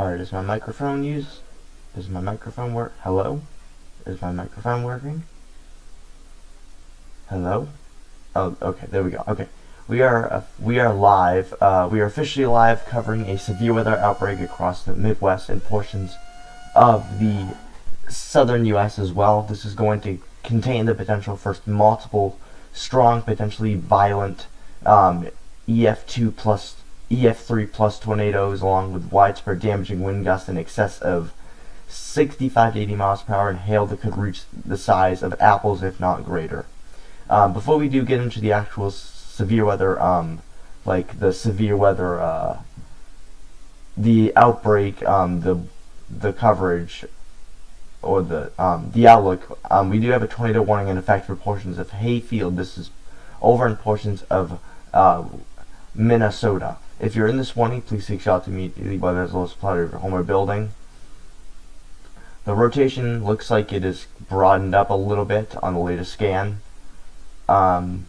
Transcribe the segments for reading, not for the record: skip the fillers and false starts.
Alright, is my microphone used? Does my microphone work? Hello? Is my microphone working? Hello? Oh, okay, there we go. Okay. We are live. We are officially live, covering a severe weather outbreak across the Midwest and portions of the southern U.S. as well. This is going to contain the potential for multiple strong, potentially violent EF2 plus EF3 plus tornadoes, along with widespread damaging wind gusts in excess of 65 to 80 miles per hour, and hail that could reach the size of apples, if not greater. Before we do get into the actual severe weather, like the severe weather, the outbreak, the coverage, or the outlook, we do have a tornado warning in effect for portions of Hayfield. This is over in portions of Minnesota. If you're in this warning, please take shelter immediately, whether there's a low supply of your home or building. The rotation looks like it is broadened up a little bit on the latest scan. It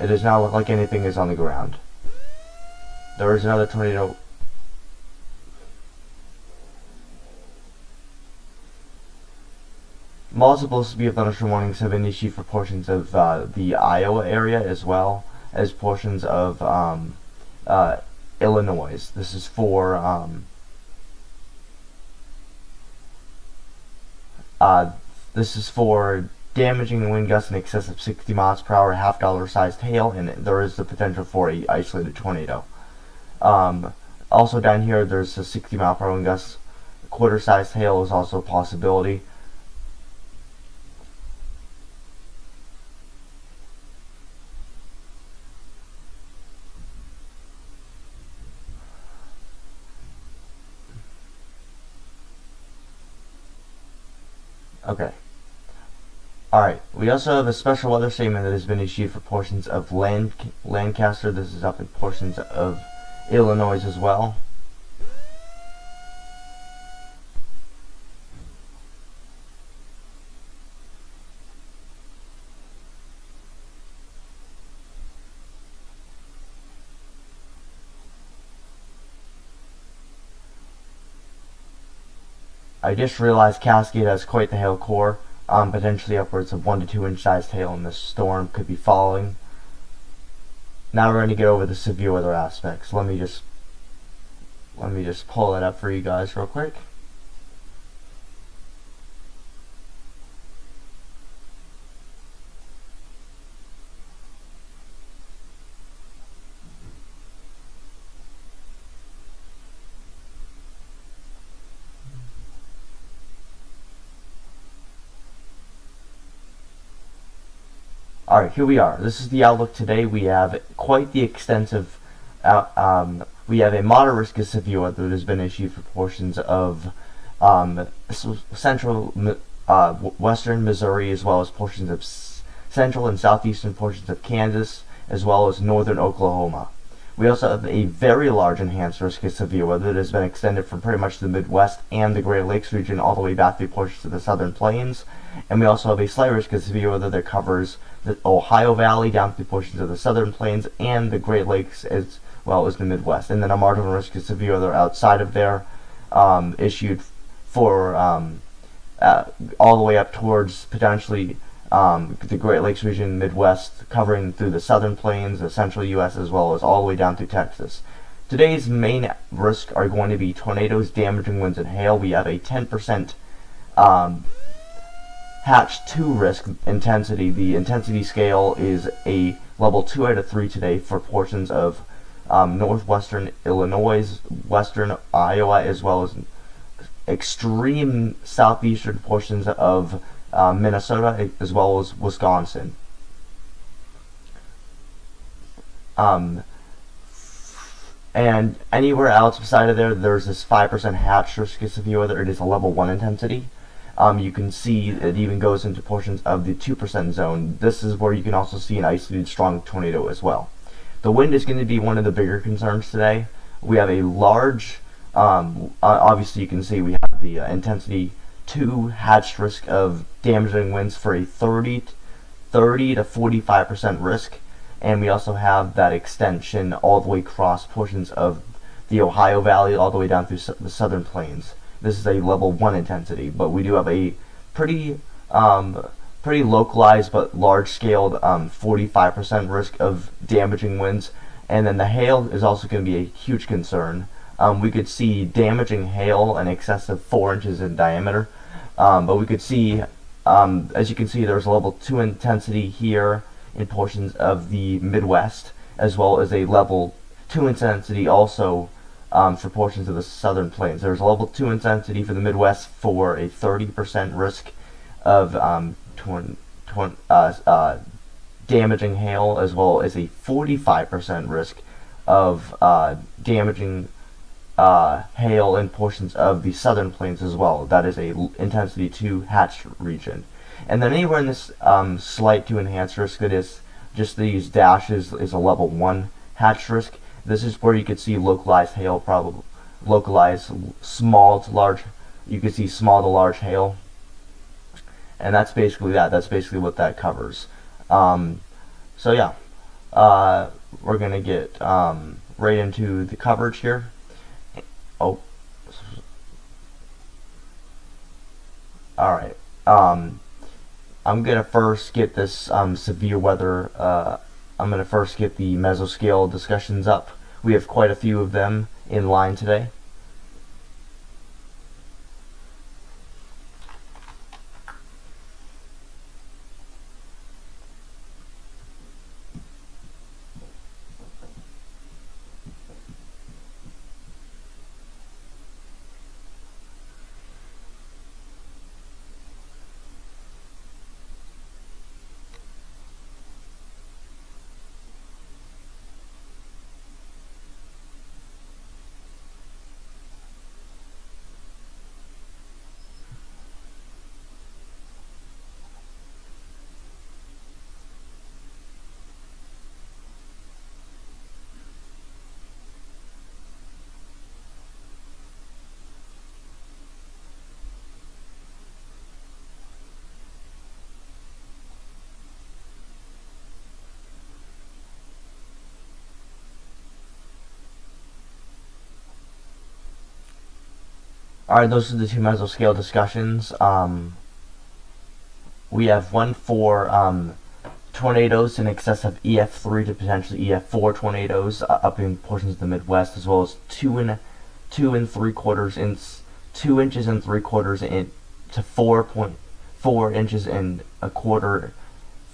does not look like anything is on the ground. There is another tornado. Multiple severe thunderstorm warnings have been issued for portions of the Iowa area, as well as portions of Illinois. This is for damaging wind gusts in excess of 60 miles per hour, half-dollar-sized hail, and there is the potential for a isolated tornado. Also down here, there's a 60-mile-per-hour wind gust. Quarter-sized hail is also a possibility. Okay. Alright, we also have a special weather statement that has been issued for portions of Lancaster. This is up in portions of Illinois as well. I just realized Cascade has quite the hail core. Potentially upwards of 1 to 2 inch sized hail in this storm could be falling. Now we're going to get over the severe weather aspects. Let me just pull it up for you guys real quick. Alright, here we are. This is the outlook today. We have quite the extensive, we have a moderate risk of severe weather that has been issued for portions of central western Missouri, as well as portions of central and southeastern portions of Kansas, as well as northern Oklahoma. We also have a very large enhanced risk of severe weather that has been extended from pretty much the Midwest and the Great Lakes region all the way back through portions of the southern plains. And we also have a slight risk of severe weather that covers the Ohio Valley down through portions of the southern plains and the Great Lakes, as well as the Midwest. And then a marginal risk of severe weather outside of there, issued for all the way up towards potentially the Great Lakes region, Midwest, covering through the southern plains, the central U.S., as well as all the way down through Texas. Today's main risk are going to be tornadoes, damaging winds, and hail. We have a 10% Hatch 2 risk intensity. The intensity scale is a level 2 out of 3 today for portions of northwestern Illinois, western Iowa, as well as extreme southeastern portions of Minnesota, as well as Wisconsin. And anywhere else beside of there, there's this 5% hatch risk of severe weather. It is a level 1 intensity. You can see it even goes into portions of the 2% zone. This is where you can also see an isolated strong tornado as well. The wind is going to be one of the bigger concerns today. We have a large, obviously you can see we have the intensity 2 hatched risk of damaging winds for a 30 to 45% risk, and we also have that extension all the way across portions of the Ohio Valley all the way down through the southern plains. This is a level 1 intensity, but we do have a pretty pretty localized but large-scaled 45% risk of damaging winds. And then the hail is also going to be a huge concern. We could see damaging hail in excess of 4 inches in diameter, but we could see, as you can see, there's a level 2 intensity here in portions of the Midwest, as well as a level 2 intensity also for portions of the southern plains. There's a level 2 intensity for the Midwest for a 30% risk of damaging hail, as well as a 45% risk of damaging hail in portions of the southern plains as well. That is a intensity 2 hatched region. And then anywhere in this slight to enhanced risk that is just these dashes is a level 1 hatched risk. This is where you could see localized hail, probably localized small to large. You could see small to large hail. And that's basically that. That's basically what that covers. So yeah, we're going to get right into the coverage here. Oh, alright. I'm going to first get this severe weather. I'm going to first get the mesoscale discussions up. We have quite a few of them in line today. Alright, those are the two mesoscale discussions. We have one for tornadoes in excess of EF3 to potentially EF4 tornadoes up in portions of the Midwest, as well as 2 and 3/4 inches, 2 inches and 3/4 in to 4.4 inches and a quarter,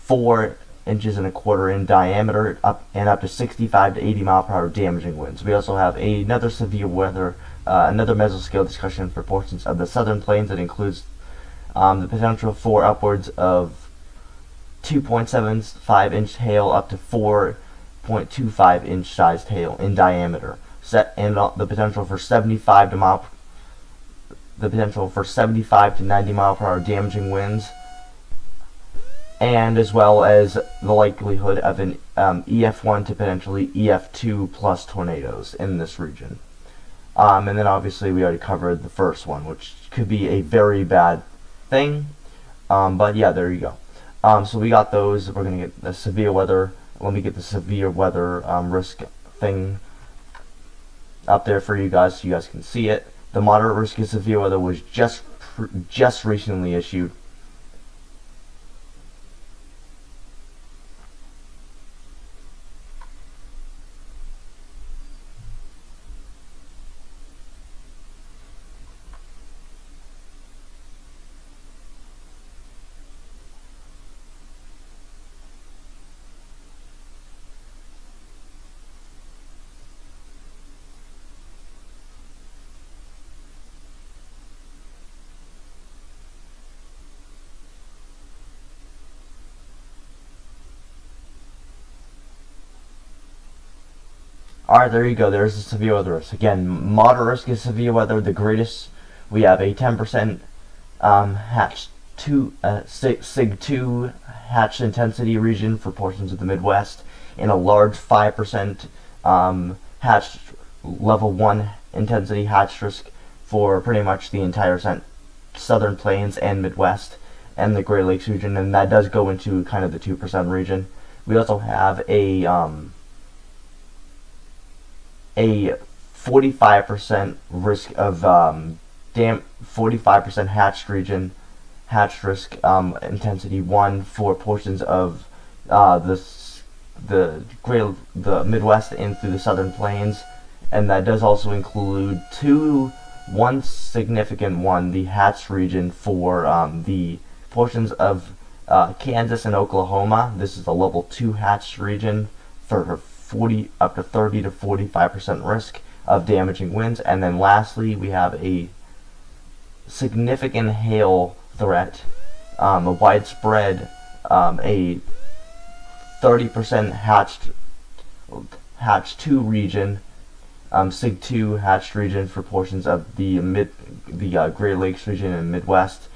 4 inches and a quarter in diameter, up to 65 to 80 mile per hour damaging winds. We also have another severe weather, another mesoscale discussion for portions of the southern plains that includes the potential for upwards of 2.75 inch hail up to 4.25 inch sized hail in diameter. And the potential for 75 to 90 mile per hour damaging winds, and as well as the likelihood of an EF1 to potentially EF2 plus tornadoes in this region. And then obviously we already covered the first one, which could be a very bad thing. But yeah, there you go. So we got those. We're going to get the severe weather. Let me get the severe weather risk thing up there for you guys so you guys can see it. The moderate risk of severe weather was just recently issued. Alright, there you go. There's the severe weather risk. Again, moderate risk is severe weather. The greatest, we have a 10% SIG 2 hatched intensity region for portions of the Midwest, and a large 5% hatched level 1 intensity hatched risk for pretty much the entire southern plains and Midwest and the Great Lakes region, and that does go into kind of the 2% region. We also have a 45% risk of 45% hatched region, hatched risk intensity 1 for portions of the Midwest and through the Southern Plains, and that does also include one significant one, the hatched region for the portions of Kansas and Oklahoma. This is a level 2 hatched region for up to 30 to 45% risk of damaging winds. And then lastly, we have a significant hail threat, a widespread, a 30% hatched 2 region, Sig 2 hatched region for portions of the Great Lakes region and Midwest,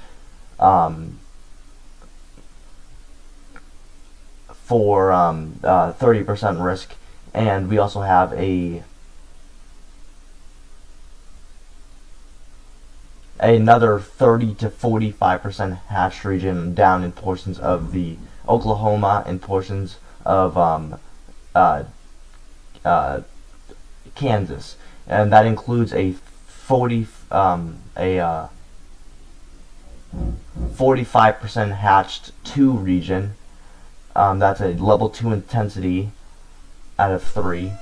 for 30% risk. And we also have another 30 to 45% hatched region down in portions of the Oklahoma and portions of Kansas, and that includes a 45% hatched 2 region. That's a level 2 intensity out of 3.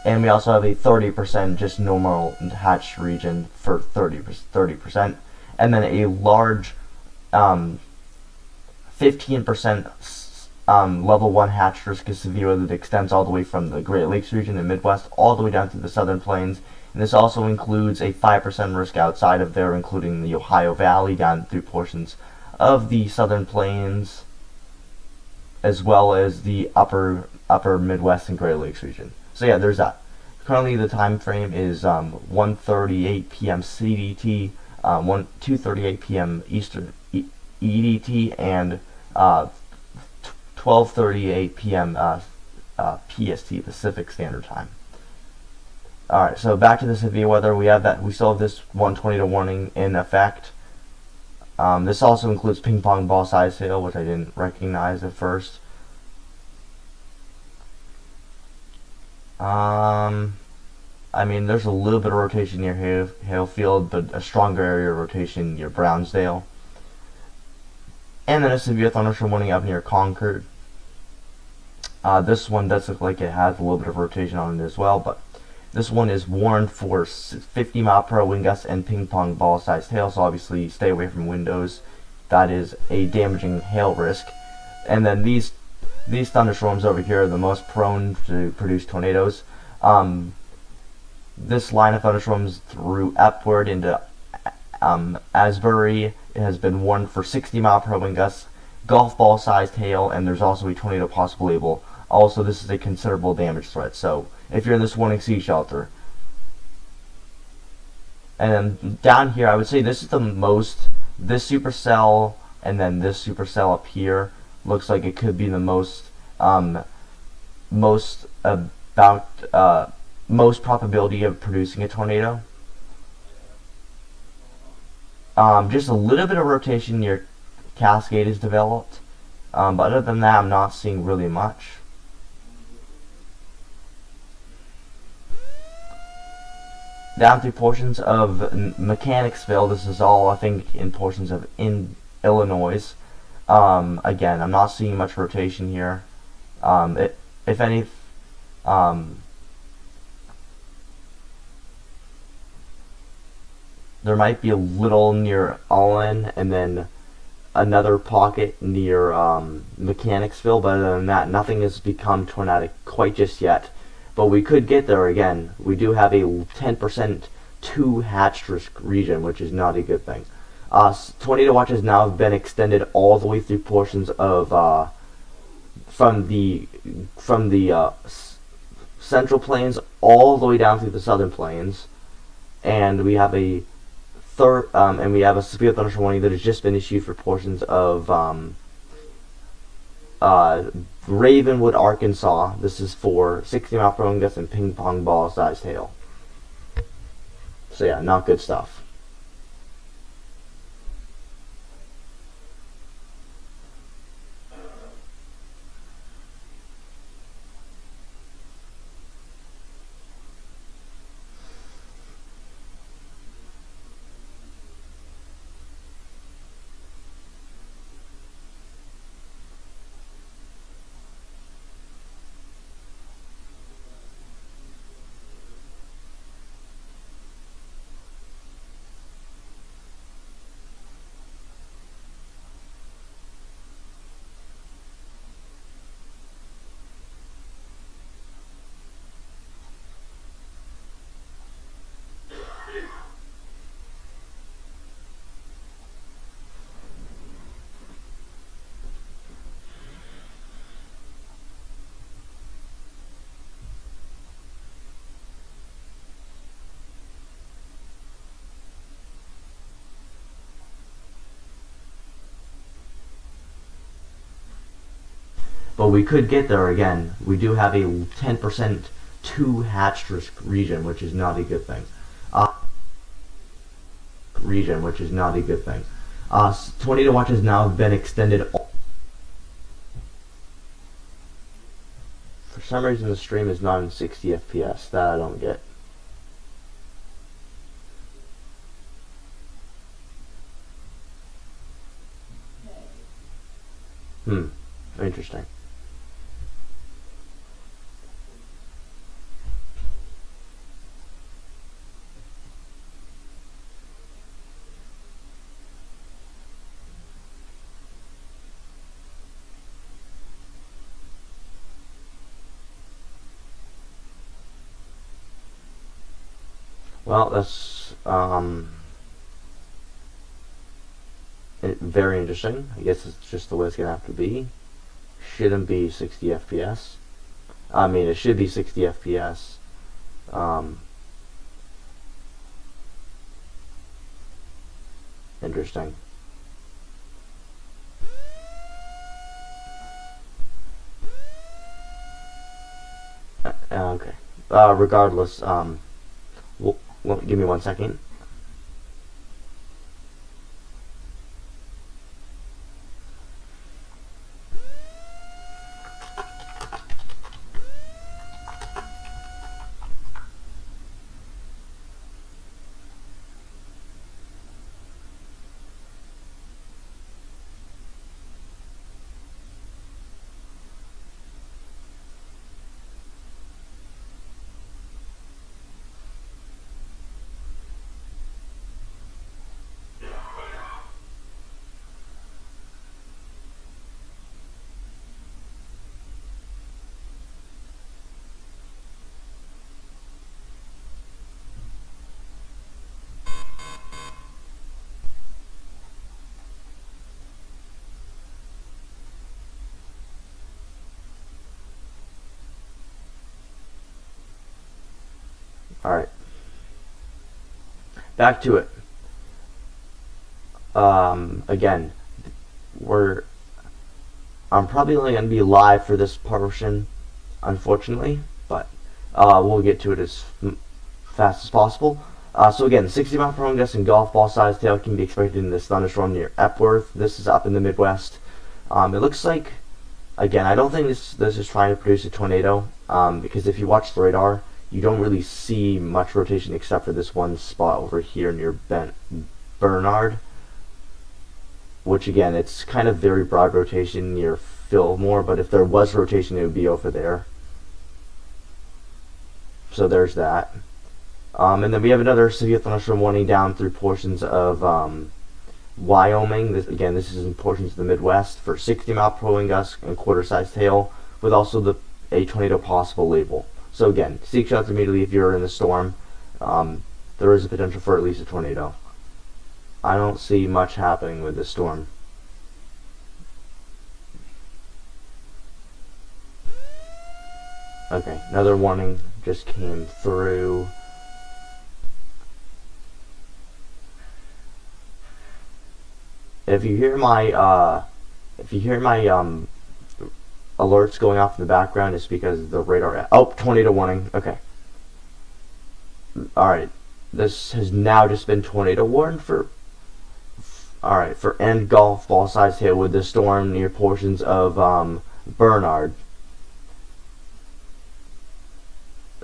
And we also have a 30% just normal hatched region for 30%. And then a large 15% level 1 hatched risk is severe that extends all the way from the Great Lakes region and Midwest all the way down to the Southern Plains. And this also includes a 5% risk outside of there, including the Ohio Valley down through portions of the Southern Plains, as well as the upper Midwest and Great Lakes region. So yeah, there's that. Currently the time frame is 1:38 p.m. CDT, 2:38 p.m. Eastern EDT, and 12:38 p.m. PST, Pacific Standard Time. All right, so back to the severe weather. We still have this 1 tornado warning in effect. This also includes ping pong ball size hail, which I didn't recognize at first. I mean, there's a little bit of rotation near Halefield, but a stronger area of rotation near Brownsdale. And then a severe thunderstorm warning up near Concord. This one does look like it has a little bit of rotation on it as well, but this one is warned for 50 mile per hour wind gusts and ping pong ball sized hail, so obviously stay away from windows. That is a damaging hail risk. And then these thunderstorms over here are the most prone to produce tornadoes. This line of thunderstorms through upward into Asbury, it has been warned for 60 mile per hour wind gusts, golf ball sized hail, and there's also a tornado possible label. Also, this is a considerable damage threat, so if you're in this warning, seek shelter. And then down here, I would say this is the most, this supercell and then this supercell up here looks like it could be the most most probability of producing a tornado. Just a little bit of rotation near Cascade is developed, but other than that, I'm not seeing really much. Down through portions of Mechanicsville, this is all, I think, in portions of Illinois. Again, I'm not seeing much rotation here. If any, there might be a little near Allen, and then another pocket near Mechanicsville, but other than that, nothing has become tornadic quite just yet. But we could get there again. We do have a 10% 2 hatched risk region, which is not a good thing. Tornado watch has now been extended all the way through portions of from the Central Plains all the way down through the Southern Plains, and we have a severe thunderstorm warning that has just been issued for portions of Ravenwood, Arkansas. This is for 60 mile per hour wind gusts and ping pong ball sized hail. So yeah, not good stuff. but we could get there again. We do have a 10% 2 hatched risk region, which is not a good thing. Tornado watch has now been extended. For some reason, the stream is not in 60 FPS. That I don't get. Interesting. Well, that's very interesting. I guess it's just the way it's gonna have to be. Shouldn't be 60 FPS. I mean, it should be 60 FPS. Interesting. Okay. Regardless, give me 1 second. Alright. Back to it. Again, I'm probably only going to be live for this portion, unfortunately, but we'll get to it as fast as possible. So again, 60 mile per hour gust and golf ball sized hail can be expected in this thunderstorm near Epworth. This is up in the Midwest. It looks like, again, I don't think this is trying to produce a tornado, because if you watch the radar, you don't really see much rotation except for this one spot over here near Bernard, which again, it's kind of very broad rotation near Fillmore, but if there was rotation, it would be over there. So there's that. And then we have another severe thunderstorm warning down through portions of Wyoming. This is in portions of the Midwest for 60 mile per hour gusts and quarter-sized hail, with also a tornado possible label. So again, seek shelter immediately if you're in the storm. There is a potential for at least a tornado. I don't see much happening with this storm. Okay, another warning just came through. If you hear my alerts going off in the background, it's because the radar. Oh, tornado warning. Okay. All right. This has now just been tornado warned for. All right, for end golf ball sized hail with the storm near portions of Bernard.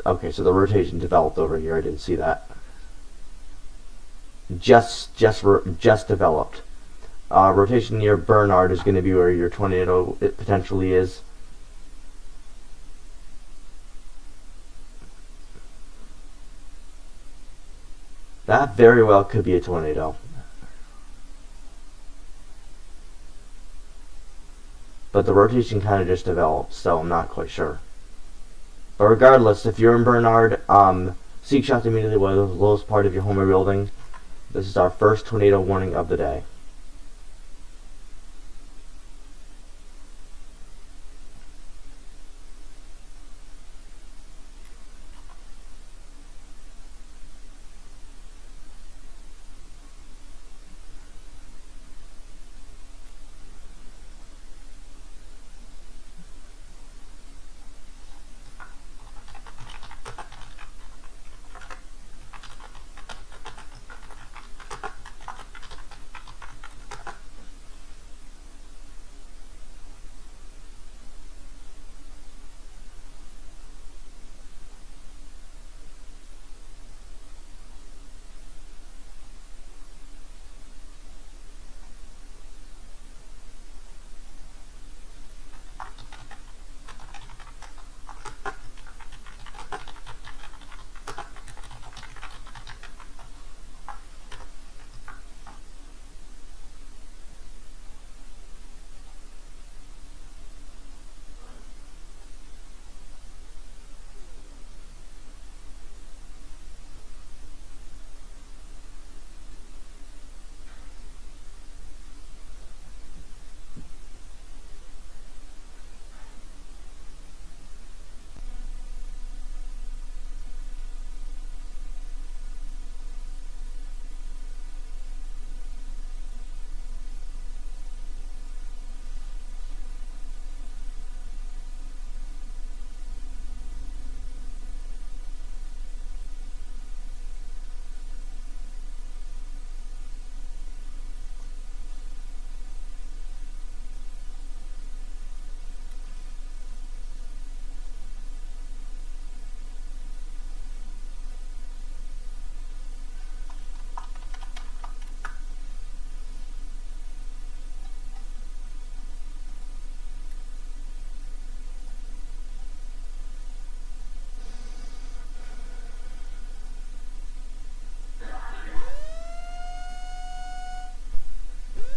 Okay, so the rotation developed over here. I didn't see that. Just developed. Rotation near Bernard is going to be where your tornado potentially is. That very well could be a tornado. But the rotation kind of just developed, so I'm not quite sure. But regardless, if you're in Bernard, seek shelter immediately while the lowest part of your home or building. This is our first tornado warning of the day.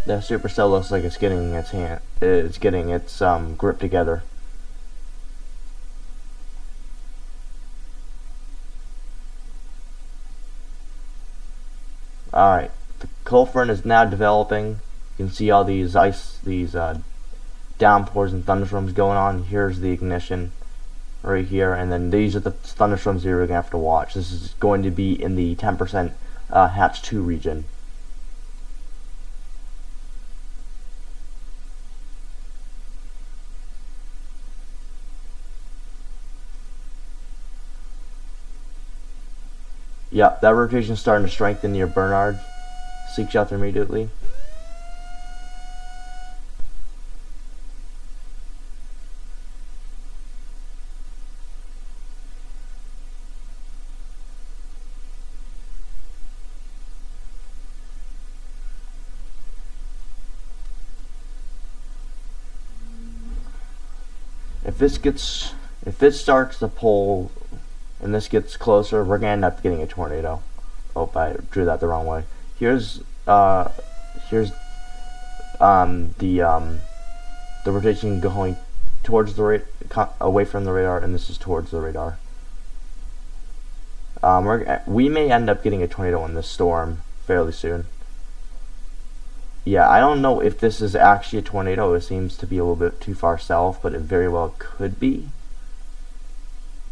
The supercell looks like it's getting its grip together. Alright, the cold front is now developing. You can see all these downpours and thunderstorms going on. Here's the ignition right here, and then these are the thunderstorms you're going to have to watch. This is going to be in the 10% Hatch 2 region. Yep, that rotation is starting to strengthen near Bernard. Seek shelter immediately. If it starts to pull and this gets closer, we're gonna end up getting a tornado. Oh, I drew that the wrong way. Here's the rotation going towards the away from the radar, and this is towards the radar. We may end up getting a tornado in this storm fairly soon. Yeah, I don't know if this is actually a tornado. It seems to be a little bit too far south, but it very well could be.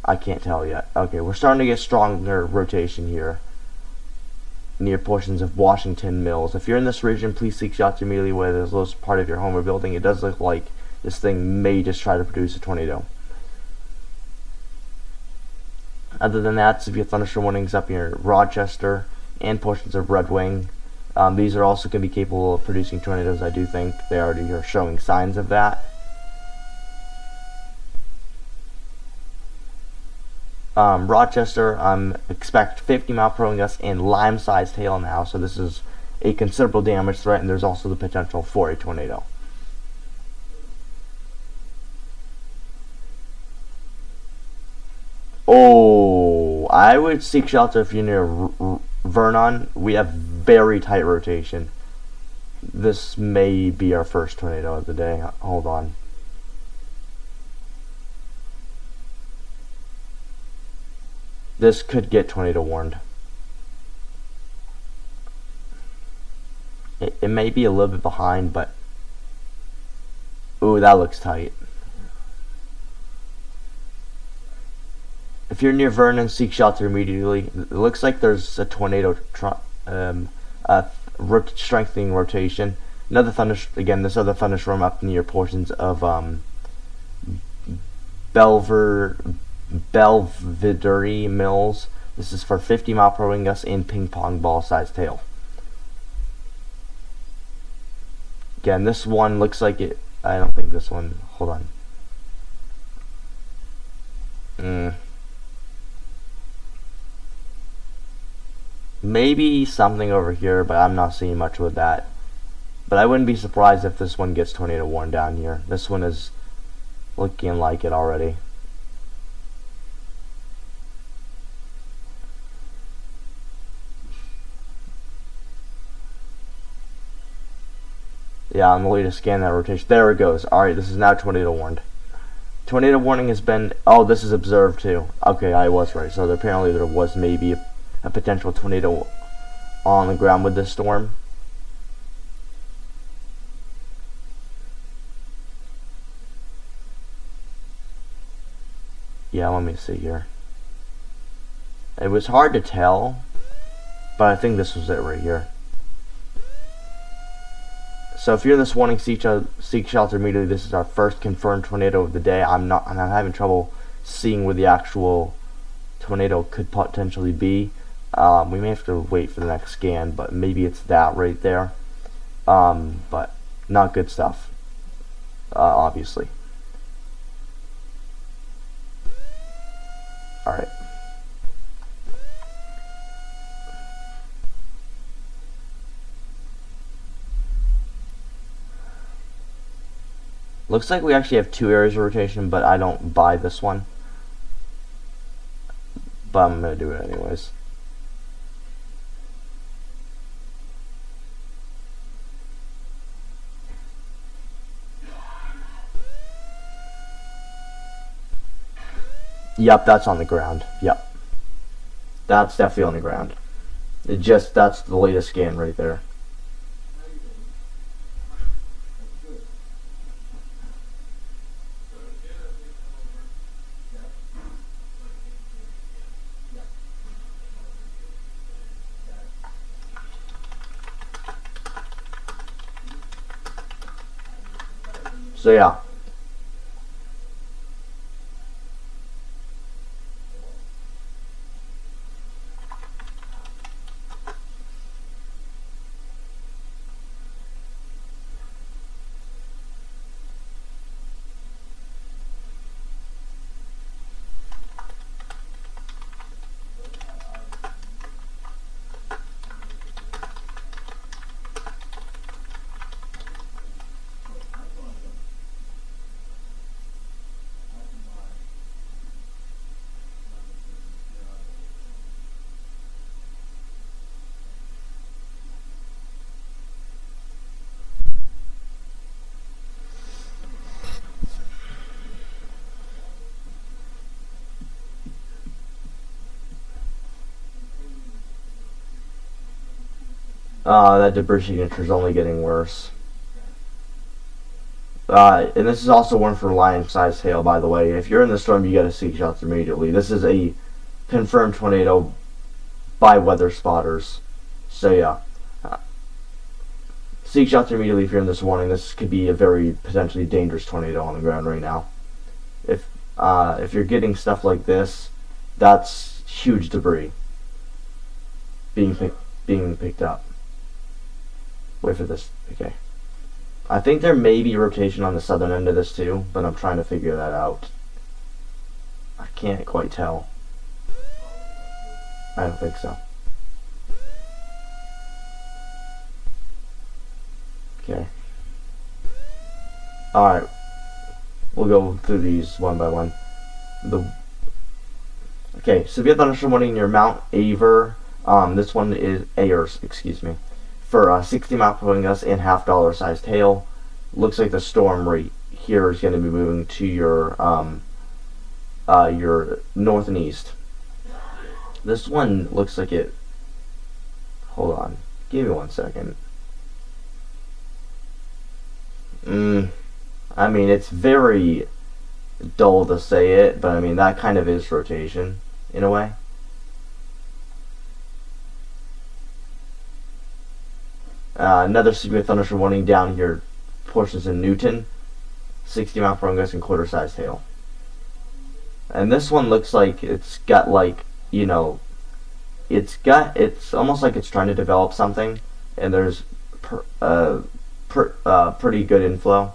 I can't tell yet. Okay, we're starting to get stronger rotation here near portions of Washington Mills. If you're in this region, please seek shelter immediately where there's a little part of your home or building. It does look like this thing may just try to produce a tornado. Other than that, severe thunderstorm warnings up near Rochester and portions of Red Wing. These are also going to be capable of producing tornadoes. I do think they already are showing signs of that. Rochester, expect 50-mile-per-hour gusts and lime-sized hail now, so this is a considerable damage threat, and there's also the potential for a tornado. Oh, I would seek shelter if you're near Vernon. We have very tight rotation. This may be our first tornado of the day. Hold on. This could get tornado warned. It may be a little bit behind, but ooh, that looks tight. If you're near Vernon, seek shelter immediately. It looks like there's a tornado strengthening rotation. This other thunderstorm up near portions of Belvedere Mills. This is for 50-mile-per-hour gusts and ping-pong ball-sized hail. Again, this one looks like it. I don't think this one. Hold on. Maybe something over here, but I'm not seeing much with that. But I wouldn't be surprised if this one gets tornado warned down here. This one is looking like it already. Yeah, I'm going to scan that rotation. There it goes. Alright, this is now tornado warned. Tornado warning has been... Oh, this is observed too. Okay, I was right. So apparently there was maybe a potential tornado on the ground with this storm. Yeah, let me see here. It was hard to tell, but I think this was it right here. So if you're in this warning, seek shelter immediately. This is our first confirmed tornado of the day. I'm having trouble seeing where the actual tornado could potentially be. We may have to wait for the next scan, but maybe it's that right there. But not good stuff, obviously. Alright. Looks like we actually have 2 areas of rotation, but I don't buy this one. But I'm going to do it anyways. Yep, that's on the ground. Yep. That's definitely on the ground. That's the latest scan right there. So yeah. That debris signature is only getting worse. And this is also one for lion-sized hail, by the way. If you're in the storm, you gotta seek shelter immediately. This is a confirmed tornado by weather spotters. So yeah. Seek shelter immediately if you're in this warning. This could be a very potentially dangerous tornado on the ground right now. If you're getting stuff like this, that's huge debris being picked up. Wait for this. Okay. I think there may be rotation on the southern end of this too, but I'm trying to figure that out. I can't quite tell. I don't think so. Okay. Alright. We'll go through these one by one. Okay, severe thunderstorm warning near Mount Aver. This one is Ayers, excuse me. For 60 mile per hour gusts and $50 sized hail. Looks like the storm right here is going to be moving to your north and east. This one looks like it. Hold on, give me 1 second. I mean, it's very dull to say it, but I mean that kind of is rotation in a way. Another severe thunderstorm warning down here, portions in Newton, 60 mile per hour gusts and quarter-sized hail. And this one looks like it's got like, you know, it's almost like it's trying to develop something, and there's pretty good inflow.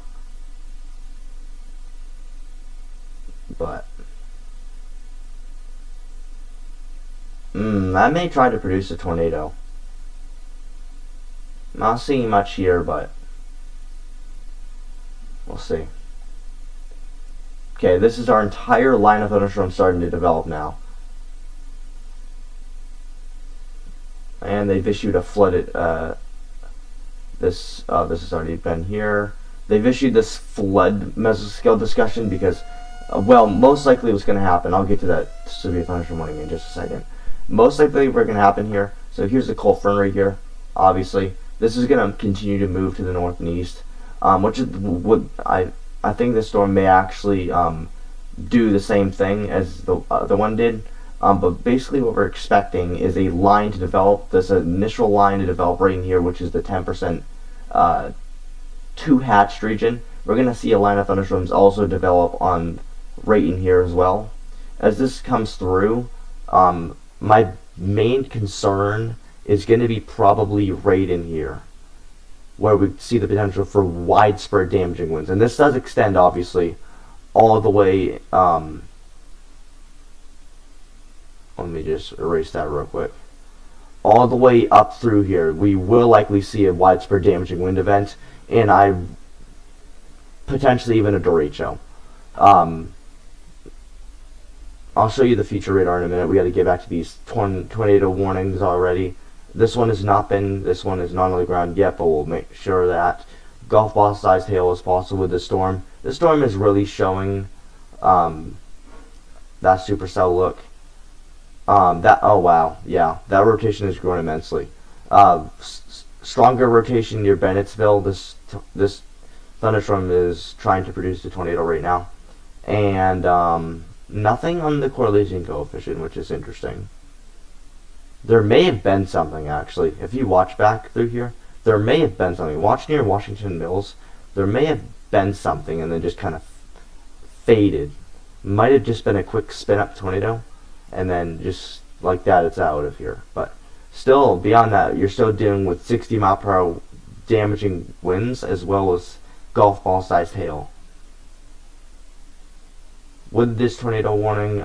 But I may try to produce a tornado. Not seeing much here, but we'll see. Okay, this is our entire line of thunderstorms starting to develop now. And they've issued a flooded, this has already been here. They've issued this flood mesoscale discussion because, well, most likely what's going to happen, I'll get to that severe thunderstorm warning in just a second. Most likely what's going to happen here, so here's the cold front right here, obviously. This is going to continue to move to the north and east, which is what I think this storm may actually do the same thing as the one did. But basically what we're expecting is a line to develop, this initial line to develop right in here, which is the 10% two-hatched region. We're going to see a line of thunderstorms also develop on right in here as well. As this comes through, my main concern is going to be probably right in here, where we see the potential for widespread damaging winds. And this does extend, obviously, all the way, let me just erase that real quick. All the way up through here, we will likely see a widespread damaging wind event, and potentially even a derecho. I'll show you the future radar in a minute. We got to get back to these tornado warnings already. This one is not on the ground yet, but we'll make sure that golf ball sized hail is possible with this storm. This storm is really showing that supercell look. Oh wow, yeah, that rotation has grown immensely. Stronger rotation near Bennettsville. This thunderstorm is trying to produce a tornado right now, and nothing on the correlation coefficient, which is interesting. There may have been something actually. If you watch back through here, there may have been something. Watch near Washington Mills. There may have been something, and then just kind of faded. Might have just been a quick spin up tornado, and then just like that, it's out of here. But still, beyond that, you're still dealing with 60 mile per hour damaging winds as well as golf ball sized hail. With this tornado warning,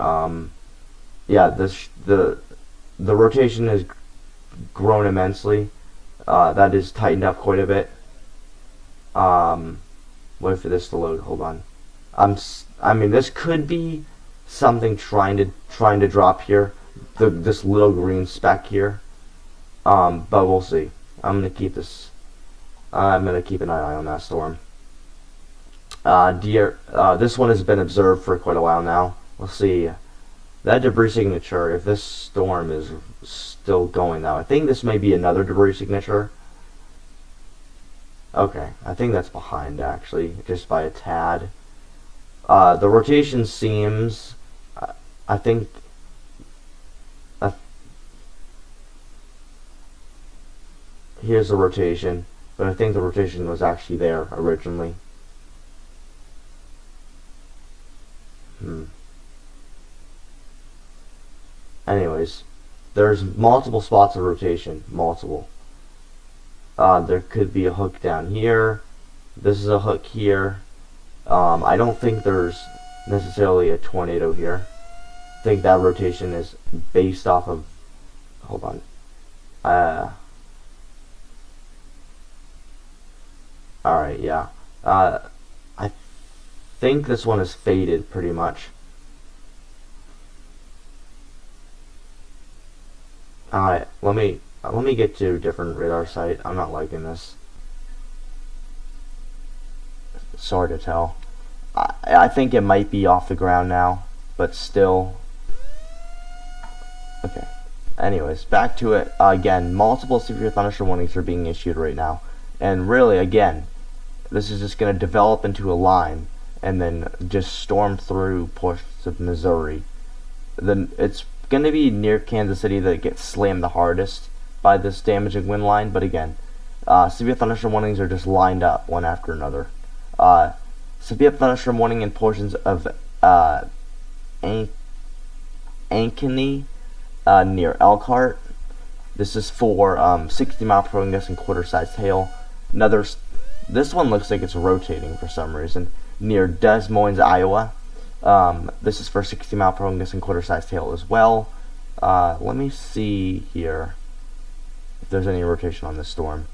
yeah, the rotation has grown immensely. That is tightened up quite a bit. Wait for this to load. Hold on. I mean, this could be something trying to drop here. This little green speck here. But we'll see. I'm gonna keep an eye on that storm. This one has been observed for quite a while now. We'll see that debris signature. If this storm is still going now, I think this may be another debris signature. Okay, I think that's behind actually, just by a tad. The rotation seems, I think, here's the rotation, but I think the rotation was actually there originally. Anyways, there's multiple spots of rotation, multiple. There could be a hook down here. This is a hook here. I don't think there's necessarily a tornado here. I think that rotation is based off of, hold on. Alright, yeah. I think this one is faded pretty much. Alright, let me get to a different radar site. I'm not liking this. Sorry to tell. I think it might be off the ground now, but still. Okay. Anyways, back to it. Again, multiple severe thunderstorm warnings are being issued right now. And really, again, this is just going to develop into a line and then just storm through portions of Missouri. Then it's going to be near Kansas City that it gets slammed the hardest by this damaging wind line. But again, severe thunderstorm warnings are just lined up one after another. Severe thunderstorm warning in portions of Ankeny near Elkhart. This is for 60 mile per hour gust and quarter-sized hail. This one looks like it's rotating for some reason. Near Des Moines, Iowa. This is for 60 mile per hour gust and quarter-sized hail as well. Let me see here if there's any rotation on this storm.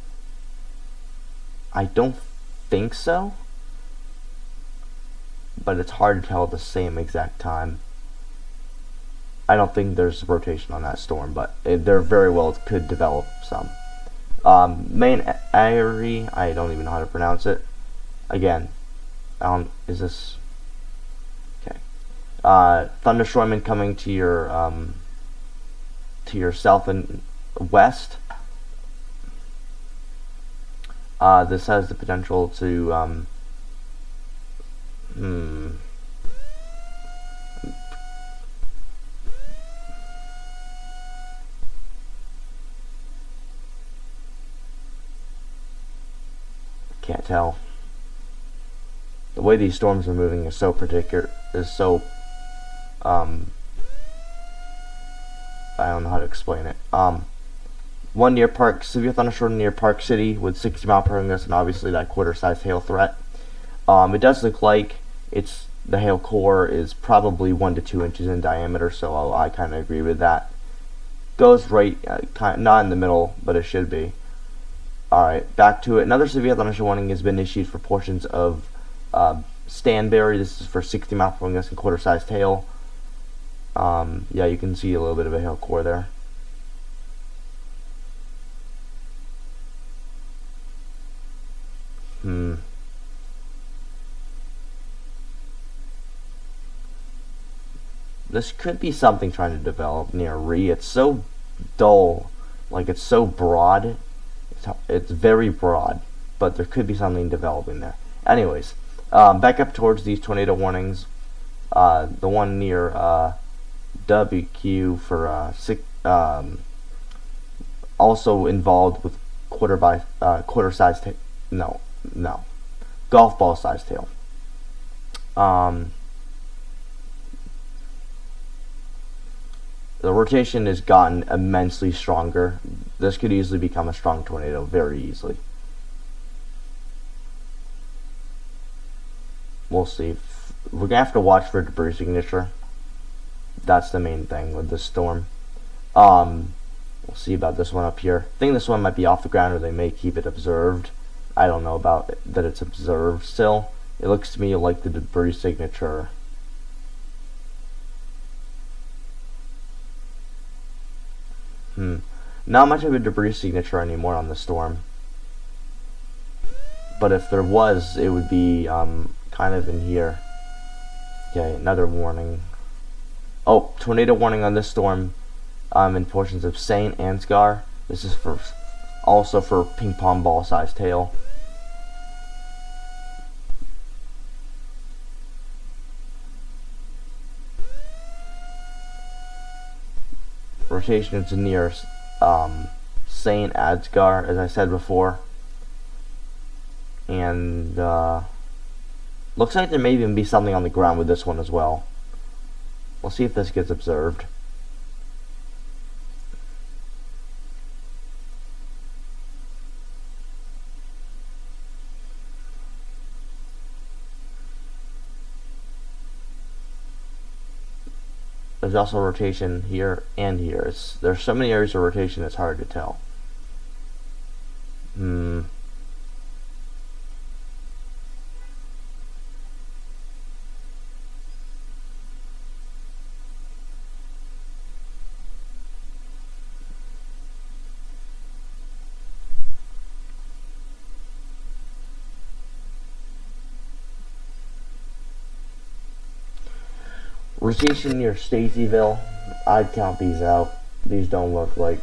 I don't think so, but it's hard to tell at the same exact time. I don't think there's rotation on that storm, but there very well could develop some. Main Erie, I don't even know how to pronounce it. Again, is this okay? Thunderstorm incoming to your south and west. This has the potential to can't tell. The way these storms are moving is so particular, I don't know how to explain it. One near severe thunderstorm near Park City with 60 mile per hour gusts and obviously that quarter-sized hail threat. It does look like the hail core is probably 1 to 2 inches in diameter, so I kind of agree with that. Goes right, not in the middle, but it should be. Alright, back to it. Another severe thunderstorm warning has been issued for portions of Stanberry. This is for 60 mile per hour gusts and quarter-sized hail. Yeah, you can see a little bit of a hail core there. This could be something trying to develop near Re. It's so dull, like it's so broad. It's very broad, but there could be something developing there. Anyways, back up towards these tornado warnings. The one near WQ for also involved with quarter size golf ball size tail. The rotation has gotten immensely stronger. This could easily become a strong tornado very easily. We'll see. We're gonna have to watch for debris signature. That's the main thing with this storm. We'll see about this one up here. I think this one might be off the ground, or they may keep it observed. I don't know about it, that it's observed still. It looks to me like the debris signature. Not much of a debris signature anymore on the storm. But if there was, it would be kind of in here. Okay, another warning. Oh, tornado warning on this storm in portions of Saint Ansgar. This is also for ping pong ball size tail. Rotation is near Saint Ansgar, as I said before. And looks like there may even be something on the ground with this one as well. We'll see if this gets observed. There's also rotation here and here. There's so many areas of rotation it's hard to tell. Rotation near Stacyville, I'd count these out. These don't look like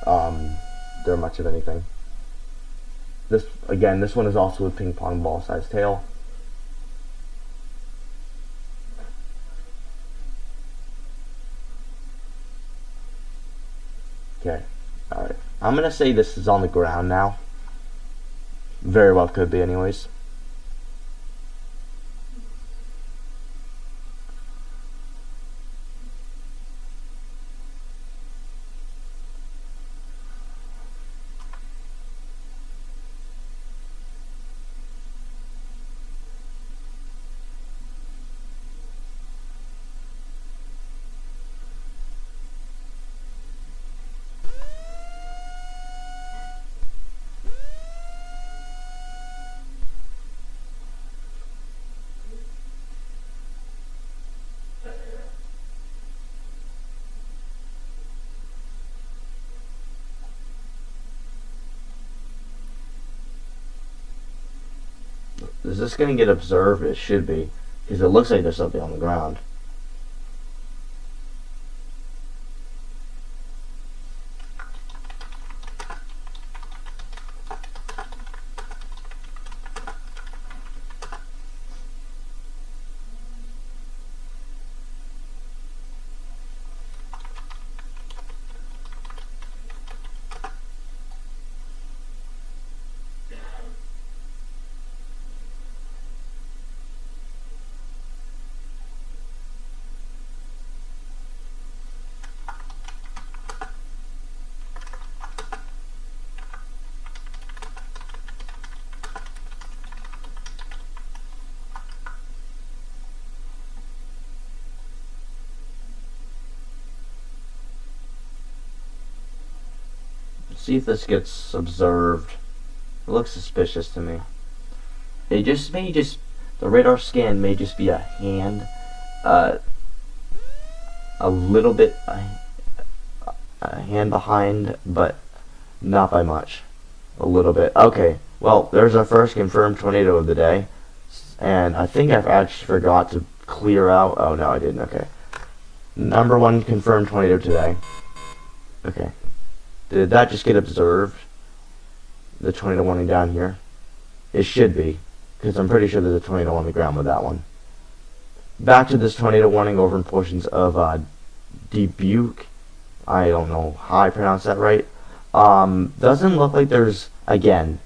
they're much of anything. This one is also a ping pong ball size tail. Okay, alright. I'm gonna say this is on the ground now. Very well could be anyways. Is this going to get observed? It should be, because it looks like there's something on the ground. See if this gets observed. It looks suspicious to me. It may just the radar scan may just be a hand, a little bit, a hand behind, but not by much. A little bit. Okay. Well, there's our first confirmed tornado of the day, and I think I've actually forgot to clear out. Oh no, I didn't. Okay. Number one confirmed tornado today. Okay. Did that just get observed? The tornado warning down here? It should be, because I'm pretty sure there's a tornado on the ground with that one. Back to this tornado warning over in portions of Dubuque. I don't know how I pronounce that right. Doesn't look like there's, again,